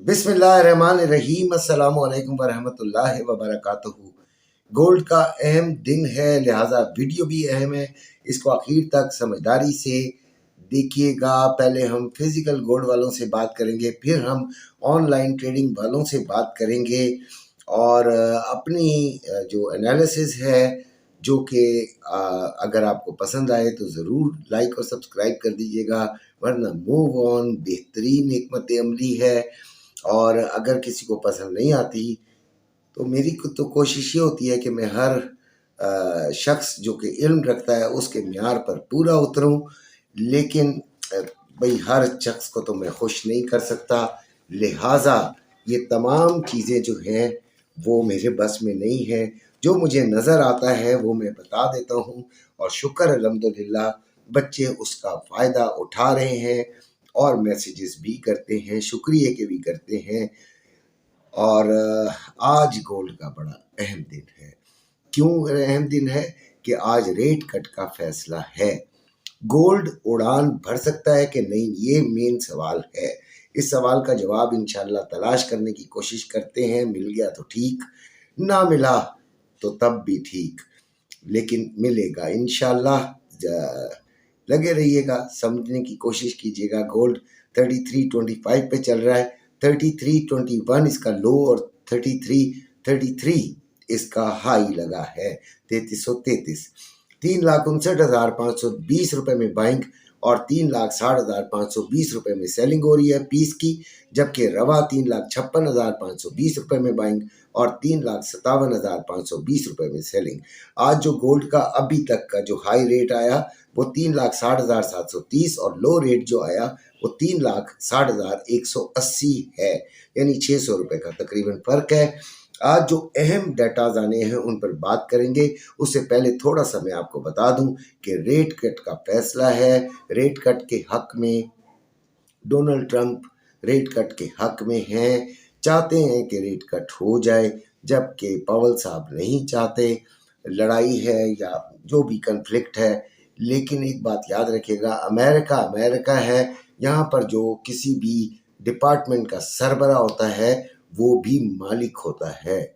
बिस्मिल्लाहिर्रहमानिर्रहीम अस्सलाम वालेकुम वरहमतुल्लाहि वबरकातुहू। गोल्ड का अहम दिन है, लिहाजा वीडियो भी अहम है। इसको आखिर तक समझदारी से देखिएगा। पहले हम फिजिकल गोल्ड वालों से बात करेंगे, फिर हम ऑनलाइन ट्रेडिंग वालों से बात करेंगे और अपनी जो एनालिसिस है, जो कि अगर आपको पसंद आए तो ज़रूर लाइक और सब्सक्राइब कर दीजिएगा, वरना मूव ऑन बेहतरीन हिकमत अमली है। और अगर किसी को पसंद नहीं आती तो मेरी तो कोशिश ये होती है कि मैं हर शख्स जो कि इल्म रखता है उसके म्यार पर पूरा उतरूं, लेकिन भाई हर शख्स को तो मैं खुश नहीं कर सकता, लिहाजा ये तमाम चीज़ें जो हैं वो मेरे बस में नहीं है। जो मुझे नज़र आता है वो मैं बता देता हूँ और शुक्र अल्हम्दुलिल्लाह बच्चे उसका फ़ायदा उठा रहे हैं और मैसेजेस भी करते हैं, शुक्रिया के भी करते हैं। और आज गोल्ड का बड़ा अहम दिन है। क्यों अहम दिन है? कि आज रेट कट का फैसला है। गोल्ड उड़ान भर सकता है कि नहीं, ये मेन सवाल है। इस सवाल का जवाब इंशाल्लाह तलाश करने की कोशिश करते हैं। मिल गया तो ठीक, ना मिला तो तब भी ठीक, लेकिन मिलेगा इंशाल्लाह। लगे रहिएगा, समझने की कोशिश कीजिएगा। गोल्ड 3325 पे चल रहा है, 3321 इसका लो और 3333 इसका हाई लगा है, 3333। 3,59,520 रुपये में बाइंग और 3,60,520 रुपये में सेलिंग हो रही है पीस की, जबकि रवा 3,56,520 रुपये में बाइंग और 3,57,520 रुपये में सेलिंग। आज जो गोल्ड का अभी तक का जो हाई रेट आया वो 3,60,730 और लो रेट जो आया वो 3,60,180 है, यानी 600 रुपये का तकरीबन फ़र्क है। आज जो अहम डाटाज आने हैं उन पर बात करेंगे। उससे पहले थोड़ा सा मैं आपको बता दूं कि रेट कट का फैसला है। रेट कट के हक में डोनाल्ड ट्रंप रेट कट के हक में हैं, चाहते हैं कि रेट कट हो जाए, जबकि पावेल साहब नहीं चाहते। लड़ाई है या जो भी कन्फ्लिक्ट है, लेकिन एक बात याद रखिएगा, अमेरिका अमेरिका है। यहाँ पर जो किसी भी डिपार्टमेंट का सरबरा होता है वो भी मालिक होता है,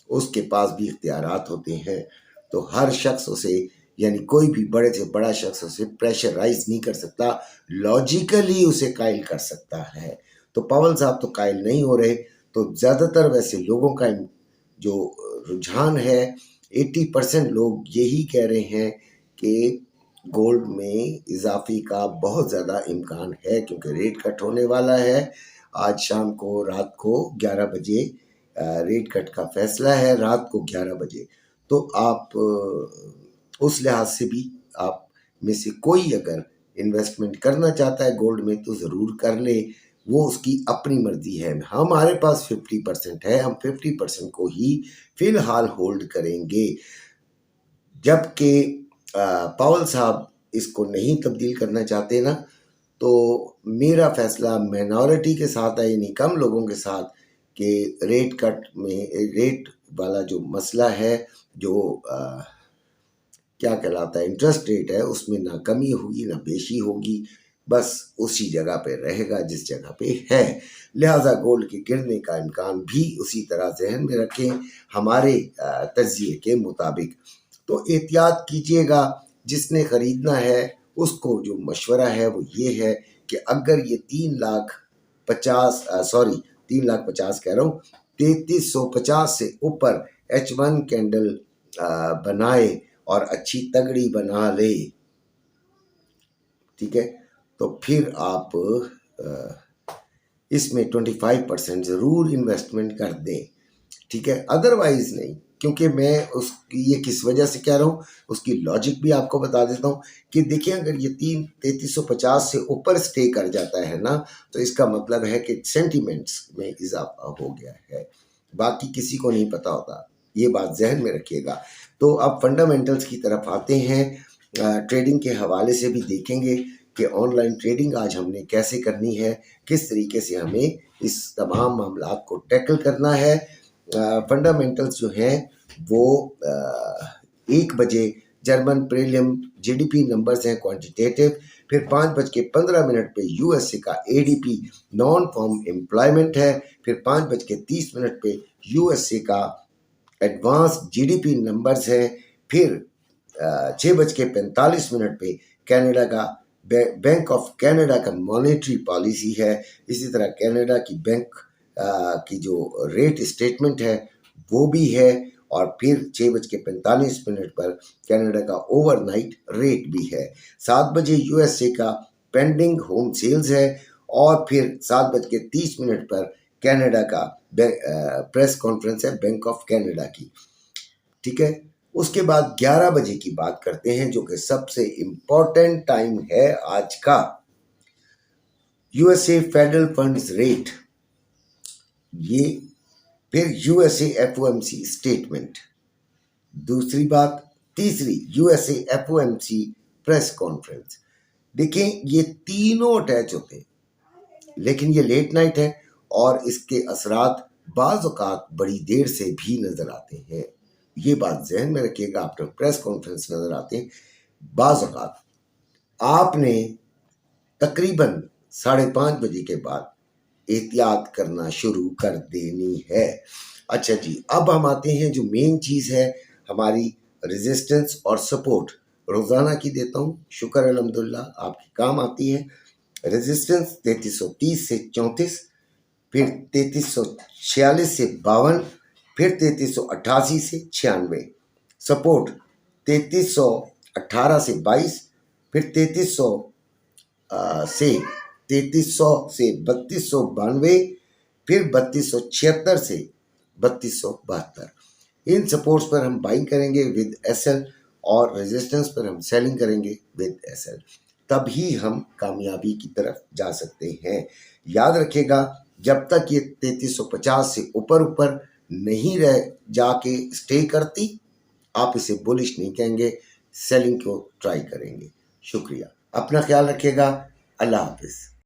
उसके पास भी इख्तियारात होते हैं। तो हर शख्स उसे, यानी कोई भी बड़े से बड़ा शख्स उसे प्रेशराइज नहीं कर सकता, लॉजिकली उसे कायल कर सकता है। तो पावेल साहब तो कायल नहीं हो रहे। तो ज़्यादातर वैसे लोगों का जो रुझान है, 80% लोग यही कह रहे हैं कि गोल्ड में इजाफे का बहुत ज़्यादा इम्कान है, क्योंकि रेट कट होने वाला है। आज शाम को, रात को 11 बजे रेट कट का फैसला है, रात को 11 बजे। तो आप उस लिहाज से भी आप में से कोई अगर इन्वेस्टमेंट करना चाहता है गोल्ड में तो ज़रूर कर ले, वो उसकी अपनी मर्जी है। हमारे पास 50% है, हम 50% को ही फ़िलहाल होल्ड करेंगे, जबकि पावेल साहब इसको नहीं तब्दील करना चाहते ना। तो मेरा फैसला माइनॉरिटी के साथ है, यानी कम लोगों के साथ, कि रेट कट में रेट वाला जो मसला है, जो क्या कहलाता है इंटरेस्ट रेट है, उसमें ना कमी होगी ना बेशी होगी, बस उसी जगह पे रहेगा जिस जगह पे है। लिहाजा गोल्ड के गिरने का इम्कान भी उसी तरह जहन में रखें हमारे तज्जिए के मुताबिक। तो एहतियात कीजिएगा। जिसने ख़रीदना है उसको जो मशवरा है वो ये है कि अगर ये 3,50 कह रहा हूँ, 3350 से ऊपर H1 कैंडल बनाए और अच्छी तगड़ी बना ले, ठीक है, तो फिर आप इसमें 25% ज़रूर इन्वेस्टमेंट कर दें, ठीक है, अदरवाइज़ नहीं। क्योंकि मैं उसकी ये किस वजह से कह रहा हूँ उसकी लॉजिक भी आपको बता देता हूँ कि देखिए, अगर ये 3350 से ऊपर स्टे कर जाता है ना, तो इसका मतलब है कि सेंटिमेंट्स में इजाफा हो गया है। बाकी किसी को नहीं पता होता, ये बात जहन में रखिएगा। तो अब फंडामेंटल्स की तरफ आते हैं। ट्रेडिंग के हवाले से भी देखेंगे कि ऑनलाइन ट्रेडिंग आज हमने कैसे करनी है, किस तरीके से हमें इस तमाम मामलात को टैकल करना है। फंडामेंटल्स जो हैं वो 1 बजे जर्मन प्रीलिम जीडीपी नंबर्स हैं क्वांटिटेटिव, फिर 5:15 पे यूएसए का एडीपी नॉन फॉर्म एम्प्लॉयमेंट है। फिर 5:30 पे यूएसए का एडवांस जीडीपी नंबर्स है। फिर 6:45 पे कनाडा का बैंक ऑफ कनाडा का मॉनेटरी पॉलिसी है। इसी तरह कनाडा की बैंक की जो रेट स्टेटमेंट है वो भी है। और फिर 6:45 पर कनाडा का ओवरनाइट रेट भी है। 7 बजे यूएसए का पेंडिंग होम सेल्स है। और फिर 7:30 पर कनाडा का प्रेस कॉन्फ्रेंस है बैंक ऑफ कनाडा की। ठीक है, उसके बाद 11 बजे की बात करते हैं जो कि सबसे इम्पोर्टेंट टाइम है आज का। यूएसए फेडरल फंड्स रेट, ये फिर यूएसए एफओएमसी स्टेटमेंट, दूसरी बात। तीसरी यूएसए एफओएमसी प्रेस कॉन्फ्रेंस। देखें ये तीनों अटैच होते हैं, लेकिन ये लेट नाइट है और इसके असरात बाज़ औक़ात बड़ी देर से भी नज़र आते हैं। ये बात जहन में रखिएगा, आफ्टर प्रेस कॉन्फ्रेंस नज़र आते हैं बाज़ औक़ात। आपने तकरीबन 5:30 बजे के बाद एहतियात करना शुरू कर देनी है। अच्छा जी, अब हम आते हैं जो मेन चीज़ है हमारी रेजिस्टेंस और सपोर्ट। रोज़ाना की देता हूँ, शुक्र अल्हम्दुलिल्लाह आपके काम आती है। रेजिस्टेंस 3330 से 34, फिर 3346 से 52, फिर 3388 से 96। सपोर्ट 3318 से 22, फिर 3300 से 3300 से 3292, फिर 3276 से 3272। इन सपोर्ट्स पर हम बाइंग करेंगे विद एसएल और रेजिस्टेंस पर हम सेलिंग करेंगे विद एसएल, तभी हम कामयाबी की तरफ जा सकते हैं। याद रखिएगा, जब तक ये 3350 से ऊपर नहीं रह जाके स्टे करती, आप इसे बुलिश नहीं कहेंगे, सेलिंग को ट्राई करेंगे। शुक्रिया, अपना ख्याल रखिएगा। अल्लाह हाफिज़।